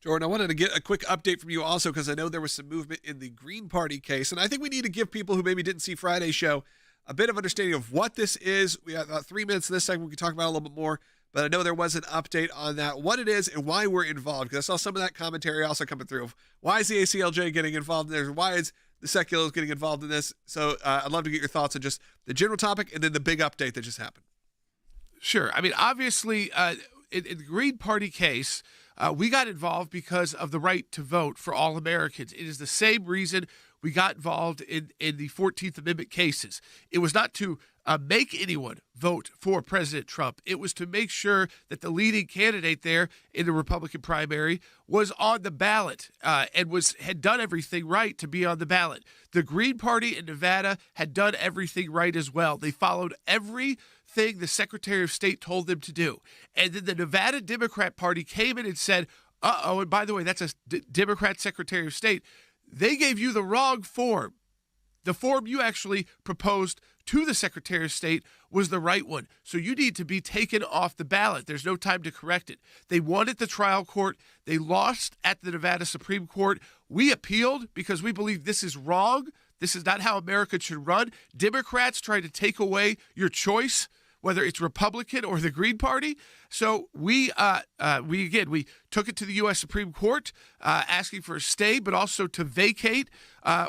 Jordan, I wanted to get a quick update from you also because I know there was some movement in the Green Party case, and I think we need to give people who maybe didn't see Friday's show a bit of understanding of what this is. We have about 3 minutes in this segment. We can talk about it a little bit more. But I know there was an update on that, what it is and why we're involved. Because I saw some of that commentary also coming through of why is the ACLJ getting involved in this? Why is the seculars getting involved in this? So I'd love to get your thoughts on just the general topic and then the big update that just happened. Sure. I mean, obviously, in the Green Party case, we got involved because of the right to vote for all Americans. It is the same reason we got involved in the 14th Amendment cases. It was not to make anyone vote for President Trump. It was to make sure that the leading candidate there in the Republican primary was on the ballot and had done everything right to be on the ballot. The Green Party in Nevada had done everything right as well. They followed everything the Secretary of State told them to do. And then the Nevada Democrat Party came in and said, and by the way, that's a Democrat Secretary of State. They gave you the wrong form. The form you actually proposed to the Secretary of State was the right one. So you need to be taken off the ballot. There's no time to correct it. They won at the trial court. They lost at the Nevada Supreme Court. We appealed because we believe this is wrong. This is not how America should run. Democrats try to take away your choice, whether it's Republican or the Green Party. So we took it to the U.S. Supreme Court, asking for a stay, but also to vacate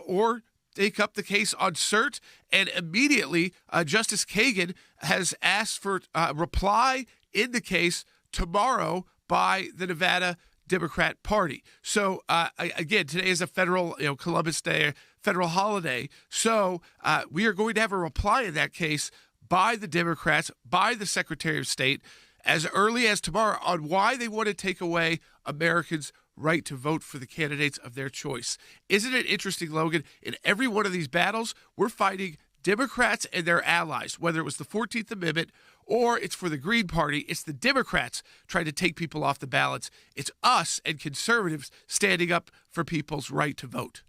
or take up the case on cert. And immediately, Justice Kagan has asked for a reply in the case tomorrow by the Nevada Democrat Party. So again, today is a federal, Columbus Day, federal holiday. So we are going to have a reply in that case by the Democrats, by the Secretary of State, as early as tomorrow on why they want to take away Americans' right to vote for the candidates of their choice. Isn't it interesting, Logan? In every one of these battles, we're fighting Democrats and their allies, whether it was the 14th Amendment or it's for the Green Party. It's the Democrats trying to take people off the ballots. It's us and conservatives standing up for people's right to vote.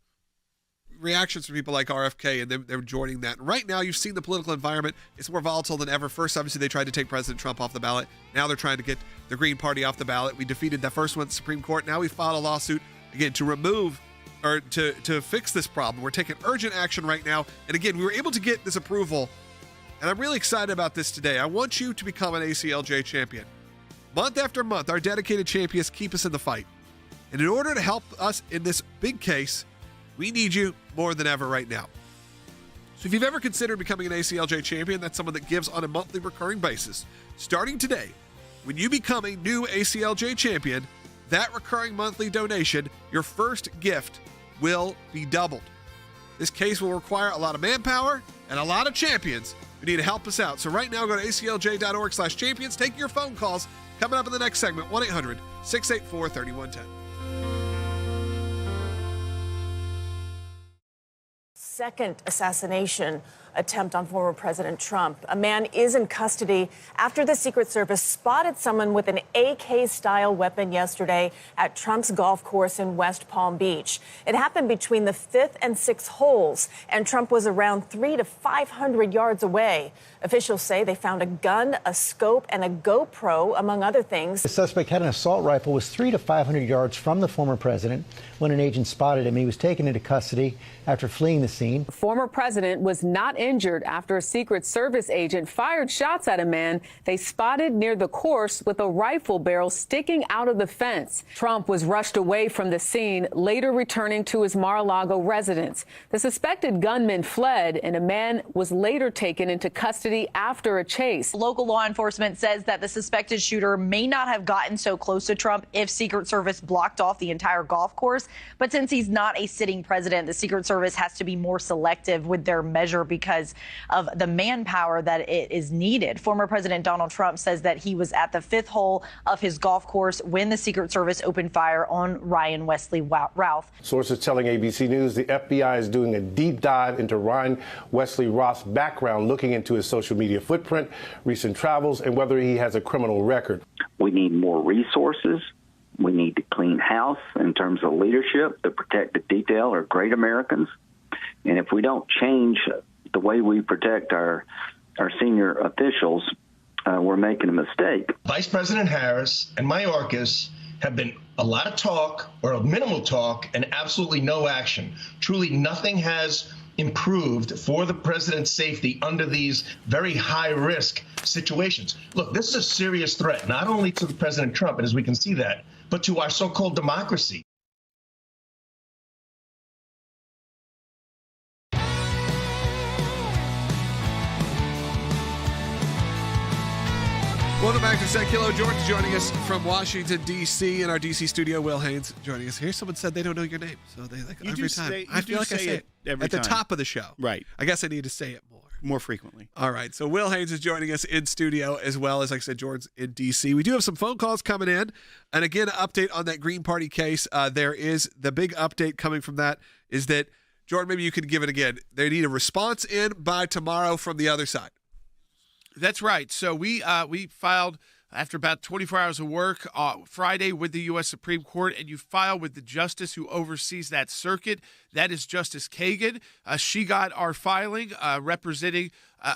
Reactions from people like RFK, and they're joining that. And right now, you've seen the political environment. It's more volatile than ever. First, obviously, they tried to take President Trump off the ballot. Now they're trying to get the Green Party off the ballot. We defeated the first one at the Supreme Court. Now we filed a lawsuit, again, to remove or to fix this problem. We're taking urgent action right now. And again, we were able to get this approval, and I'm really excited about this today. I want you to become an ACLJ champion. Month after month, our dedicated champions keep us in the fight. And in order to help us in this big case, we need you more than ever right now. So if you've ever considered becoming an ACLJ champion, that's someone that gives on a monthly recurring basis. Starting today, when you become a new ACLJ champion, that recurring monthly donation, your first gift, will be doubled. This case will require a lot of manpower and a lot of champions who need to help us out. So right now, go to aclj.org/champions. Take your phone calls. Coming up in the next segment, 1-800-684-3110. Second assassination attempt on former President Trump. A man is in custody after the Secret Service spotted someone with an AK-style weapon yesterday at Trump's golf course in West Palm Beach. It happened between the 5th and 6th holes, and Trump was around 300 to 500 yards away. Officials say they found a gun, a scope, and a GoPro, among other things. The suspect had an assault rifle, was 300 to 500 yards from the former president when an agent spotted him. He was taken into custody after fleeing the scene. The former president was not injured after a Secret Service agent fired shots at a man they spotted near the course with a rifle barrel sticking out of the fence. Trump was rushed away from the scene, later returning to his Mar-a-Lago residence. The suspected gunman fled, and a man was later taken into custody after a chase. Local law enforcement says that the suspected shooter may not have gotten so close to Trump if Secret Service blocked off the entire golf course. But since he's not a sitting president, the Secret Service has to be more selective with their measure because because of the manpower that it is needed. Former President Donald Trump says that he was at the fifth hole of his golf course when the Secret Service opened fire on Ryan Wesley Routh. Sources telling ABC News the FBI is doing a deep dive into Ryan Wesley Routh's background, looking into his social media footprint, recent travels, and whether he has a criminal record. We need more resources. We need to clean house in terms of leadership. The protective detail are great Americans. And if we don't change the way we protect our senior officials, we're making a mistake. Vice President Harris and Mayorkas have been a lot of talk or minimal talk and absolutely no action. Truly nothing has improved for the president's safety under these very high-risk situations. Look, this is a serious threat, not only to President Trump, and as we can see that, but to our so-called democracy. Welcome back to Set Kilo. George joining us from Washington, D.C. in our D.C. studio. Will Haynes joining us here. Someone said they don't know your name, so they like every time. I feel like I say it every at the time. top of the show. Right. I guess I need to say it more frequently. All right. So Will Haynes is joining us in studio as well as, like I said, George in D.C. We do have some phone calls coming in. And again, an update on that Green Party case. There is the big update coming from that is that, Jordan, maybe you could give it again. They need a response in by tomorrow from the other side. That's right. So we filed after about 24 hours of work Friday with the U.S. Supreme Court, and you file with the justice who oversees that circuit. That is Justice Kagan. She got our filing representing,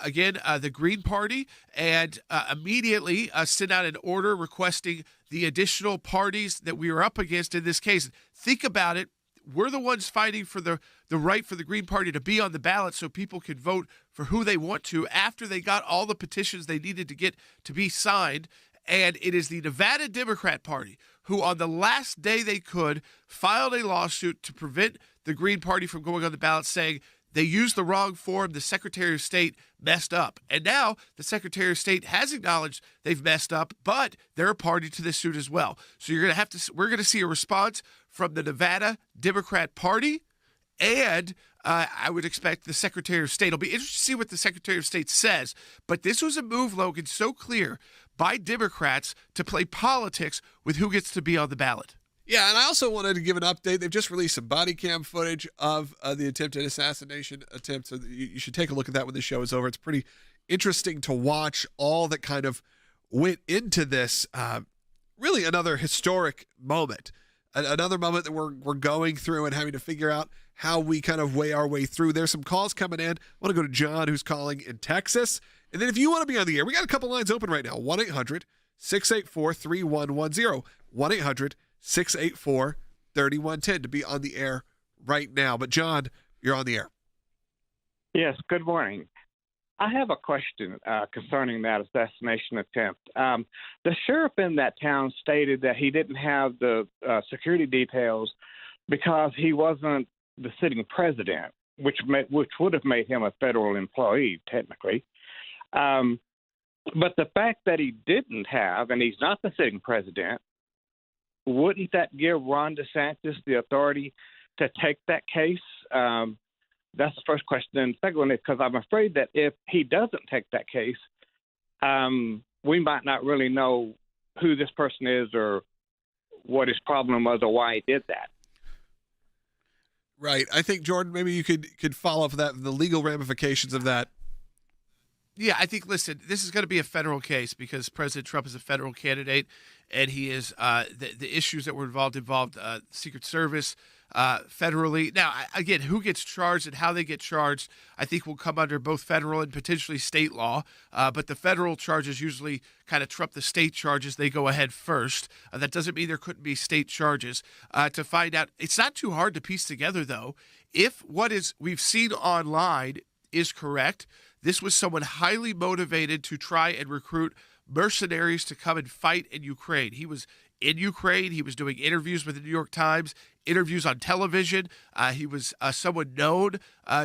again, the Green Party, and immediately sent out an order requesting the additional parties that we were up against in this case. Think about it. We're the ones fighting for the right for the Green Party to be on the ballot so people can vote for who they want to after they got all the petitions they needed to get to be signed. And it is the Nevada Democrat Party who, on the last day they could, filed a lawsuit to prevent the Green Party from going on the ballot, saying they used the wrong form. The Secretary of State messed up. And now the Secretary of State has acknowledged they've messed up, but they're a party to this suit as well. So we're going to see a response from the Nevada Democrat Party, and I would expect the Secretary of State. It'll be interesting to see what the Secretary of State says. But this was a move, Logan, so clear by Democrats to play politics with who gets to be on the ballot. Yeah, and I also wanted to give an update. They've just released some body cam footage of the attempted assassination attempt, so you should take a look at that when the show is over. It's pretty interesting to watch all that kind of went into this. Really another historic moment, another moment that we're going through and having to figure out how we kind of weigh our way through. There's some calls coming in. I want to go to John, who's calling in Texas. And then if you want to be on the air, we got a couple lines open right now. 1-800-684-3110. 1-800-684-3110 to be on the air right now. But John, you're on the air. Yes, good morning. I have a question concerning that assassination attempt. The sheriff in that town stated that he didn't have the security details because he wasn't the sitting president, which would have made him a federal employee, technically. But the fact that he didn't have, and he's not the sitting president, wouldn't that give Ron DeSantis the authority to take that case? That's the first question. And the second one is because I'm afraid that if he doesn't take that case, we might not really know who this person is or what his problem was or why he did that. Right. I think, Jordan, maybe you could follow up with that, the legal ramifications of that. Yeah, I think, listen, this is going to be a federal case because President Trump is a federal candidate, and he is the issues that were involved Secret Service federally. Now, again, who gets charged and how they get charged, I think will come under both federal and potentially state law. But the federal charges usually kind of trump the state charges. They go ahead first. That doesn't mean there couldn't be state charges. To find out, it's not too hard to piece together, though, if what we've seen online is correct. This was someone highly motivated to try and recruit mercenaries to come and fight in Ukraine. He was in Ukraine. He was doing interviews with the New York Times, interviews on television. He was someone known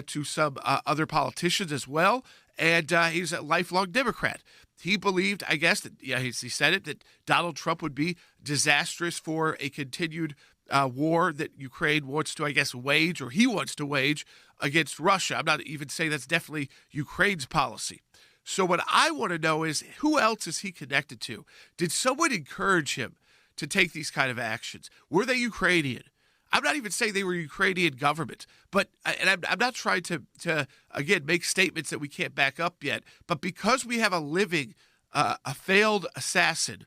to some other politicians as well, and he's a lifelong Democrat. He believed, I guess, that he said it, that Donald Trump would be disastrous for a continued war that Ukraine wants to, I guess, wage, or he wants to wage against Russia. I'm not even saying that's definitely Ukraine's policy. So what I want to know is, who else is he connected to? Did someone encourage him to take these kind of actions? Were they Ukrainian? I'm not even saying they were Ukrainian government, but and I'm not trying to again make statements that we can't back up yet. But because we have a living, a failed assassin,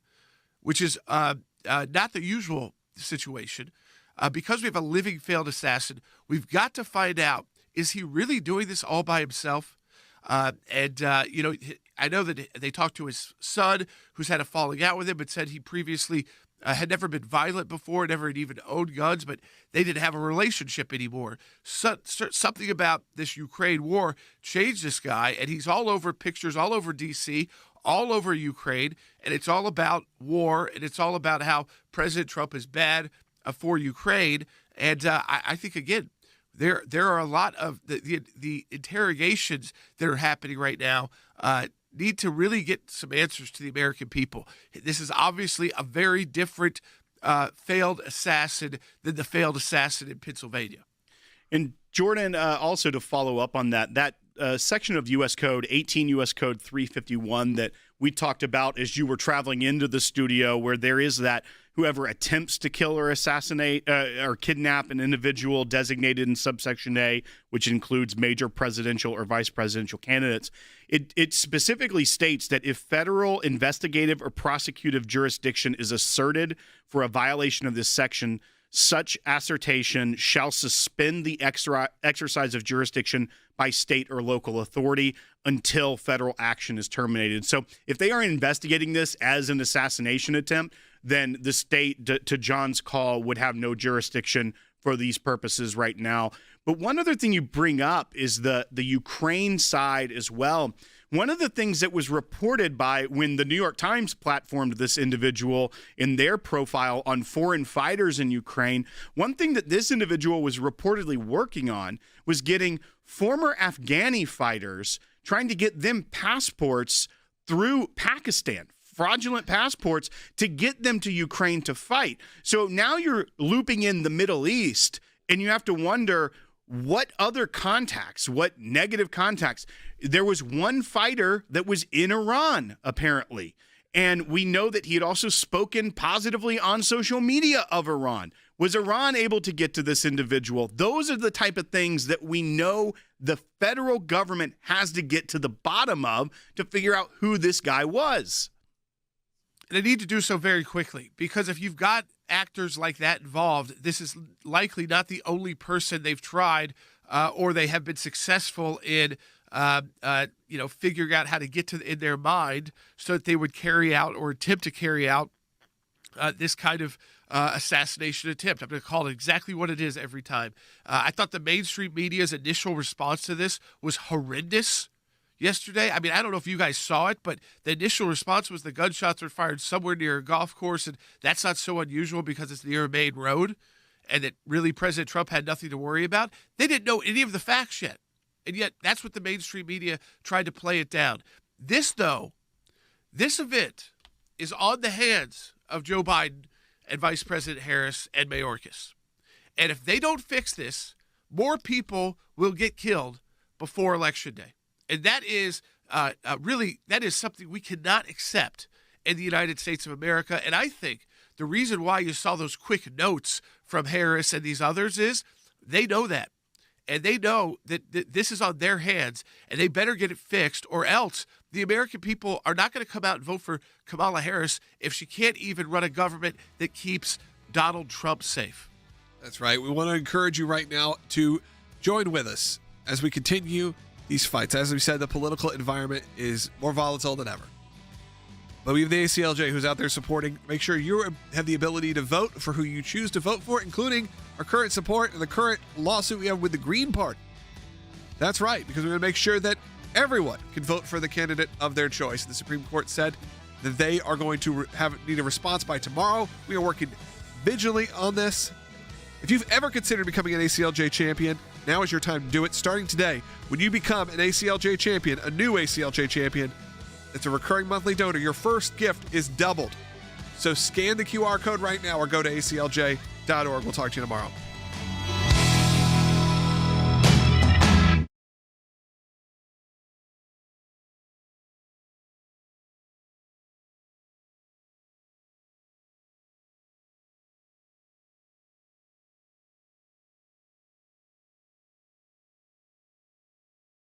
which is not the usual situation, because we have a living failed assassin, we've got to find out, is he really doing this all by himself? I know that they talked to his son, who's had a falling out with him, but said he previously had never been violent before, never had even owned guns, but they didn't have a relationship anymore. Something about this Ukraine war changed this guy, and he's all over pictures, all over D.C., all over Ukraine, and it's all about war, and it's all about how President Trump is bad for Ukraine. And I think, again, there are a lot of the interrogations that are happening right now need to really get some answers to the American people. This is obviously a very different failed assassin than the failed assassin in Pennsylvania. And Jordan, also to follow up on that section of U.S. Code, 18 U.S. Code 351 that we talked about as you were traveling into the studio, where there is that whoever attempts to kill or assassinate or kidnap an individual designated in subsection A, which includes major presidential or vice presidential candidates, it specifically states that if federal investigative or prosecutive jurisdiction is asserted for a violation of this section, such assertion shall suspend the exercise of jurisdiction by state or local authority until federal action is terminated. So if they are investigating this as an assassination attempt, then the state, to John's call, would have no jurisdiction for these purposes right now. But one other thing you bring up is the Ukraine side as well. One of the things that was reported by when the New York Times platformed this individual in their profile on foreign fighters in Ukraine, one thing that this individual was reportedly working on was getting former Afghani fighters, trying to get them passports through Pakistan, fraudulent passports, to get them to Ukraine to fight. So now you're looping in the Middle East, and you have to wonder what other contacts, what negative contacts. There was one fighter that was in Iran, apparently. And we know that he had also spoken positively on social media of Iran. Was Iran able to get to this individual? Those are the type of things that we know the federal government has to get to the bottom of to figure out who this guy was. They need to do so very quickly, because if you've got actors like that involved, this is likely not the only person they've tried or they have been successful in figuring out how to get to in their mind so that they would carry out or attempt to carry out this kind of assassination attempt. I'm going to call it exactly what it is every time. I thought the mainstream media's initial response to this was horrendous yesterday. I mean, I don't know if you guys saw it, but the initial response was the gunshots were fired somewhere near a golf course, and that's not so unusual because it's near a main road, and that really President Trump had nothing to worry about. They didn't know any of the facts yet, and yet that's what the mainstream media tried to play it down. This event is on the hands of Joe Biden and Vice President Harris and Mayorkas. And if they don't fix this, more people will get killed before Election Day. And that is that is something we cannot accept in the United States of America. And I think the reason why you saw those quick notes from Harris and these others is they know that. And they know that this is on their hands, and they better get it fixed, or else the American people are not going to come out and vote for Kamala Harris if she can't even run a government that keeps Donald Trump safe. That's right. We want to encourage you right now to join with us as we continue these fights. As we said, the political environment is more volatile than ever. But we have the ACLJ who's out there supporting. Make sure you have the ability to vote for who you choose to vote for, including our current support and the current lawsuit we have with the Green Party. That's right, because we're going to make sure that everyone can vote for the candidate of their choice. The Supreme Court said that they are going to need a response by tomorrow. We are working vigilantly on this. If you've ever considered becoming an ACLJ champion, now is your time to do it. Starting today, when you become an ACLJ champion, a new ACLJ champion, it's a recurring monthly donor, your first gift is doubled. So scan the QR code right now or go to aclj.org. We'll talk to you tomorrow.